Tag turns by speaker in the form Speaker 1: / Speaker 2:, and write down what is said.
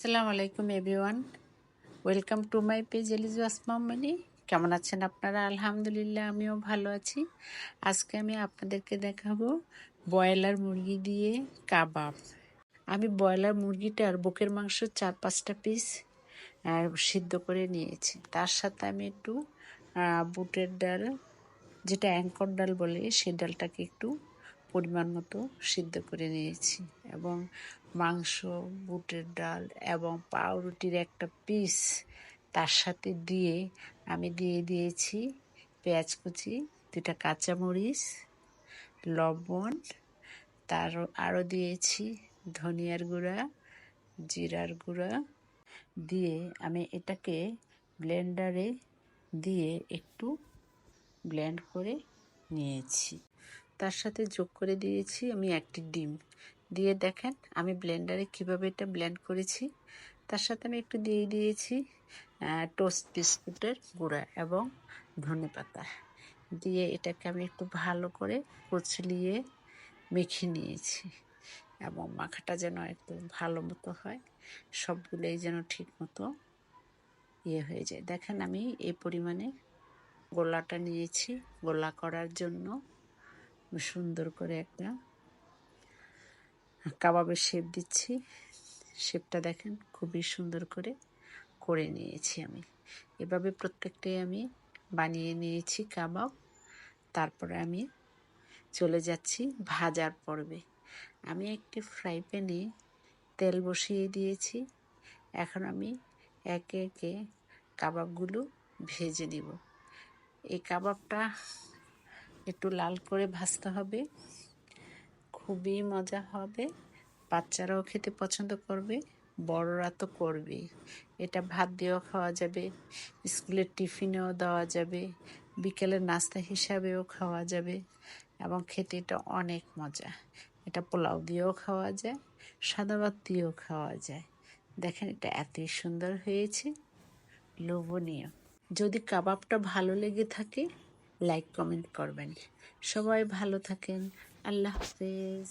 Speaker 1: আসসালামু আলাইকুম everyone, welcome to my page এলিজু আসমা মানি। কেমন আছেন আপনারা? আলহামদুলিল্লাহ, আমিও ভালো আছি। আজকে আমি আপনাদেরকে দেখাবো ব্রয়লার মুরগি দিয়ে কাবাব। আমি ব্রয়লার মুরগিটার বুকের মাংস 4-5টা পিস সিদ্ধ করে নিয়েছি। তার সাথে আমি একটু বুটের ডাল, যেটা অ্যাঙ্কর ডাল বলে, সেই ডালটাকে একটু পরিমাণ মতো সিদ্ধ করে নিয়েছি এবং মাংস, বুটের ডাল এবং পাউরুটির একটা পিস তার সাথে দিয়ে আমি দিয়ে দিয়েছি পেঁয়াজ কুচি, 2টা কাঁচামরিচ, লবণ, আরও দিয়েছি ধনিয়ার গুঁড়া, জিরার গুঁড়া দিয়ে আমি এটাকে ব্লেন্ডারে দিয়ে একটু ব্লেন্ড করে নিয়েছি। তার সাথে যোগ করে দিয়েছি আমি একটি ডিম দিয়ে, দেখেন আমি ব্লেন্ডারে কিভাবে এটা ব্লেন্ড করেছি। তার সাথে আমি একটু দিয়ে দিয়েছি টোস্ট বিস্কুটের গুঁড়া এবং ধনেপাতা দিয়ে এটাকে আমি একটু ভালো করে কুচলিয়ে মেখে নিয়েছি এবং মাখাটা যেন একটু ভালো মতো হয়, সবগুলোই যেন ঠিক মতো হয়ে যায়। দেখেন আমি এই পরিমাণে গোলাটা নিয়েছি। গোলা করার জন্য সুন্দর করে একটা কাবাবের শেপ দিচ্ছি। শেপটা দেখেন খুবই সুন্দর করে নিয়েছি আমি। এভাবে প্রত্যেকটাই আমি বানিয়ে নিয়েছি কাবাব। তারপরে আমি চলে যাচ্ছি ভাজার পর্বে। আমি একটি ফ্রাই প্যানে তেল বসিয়ে দিয়েছি। এখন আমি একে একে কাবাবগুলো ভেজে নিব। এই কাবাবটা একটু লাল করে ভাজতে হবে, খুবই মজা হবে। বাচ্চারাও খেতে পছন্দ করবে, বড়রা তো করবেই। এটা ভাত দিয়েও খাওয়া যাবে, স্কুলের টিফিনেও দেওয়া যাবে, বিকেলের নাস্তা হিসাবেও খাওয়া যাবে এবং খেতে এটা অনেক মজা। এটা পোলাও দিয়েও খাওয়া যায়, সাদা ভাত দিয়েও খাওয়া যায়। দেখেন এটা এতই সুন্দর হয়েছে, লোভনীয়। যদি কাবাবটা ভালো লেগে থাকে লাইক কমেন্ট করবেন। সবাই ভালো থাকেন। আল্লাহ হাফেজ।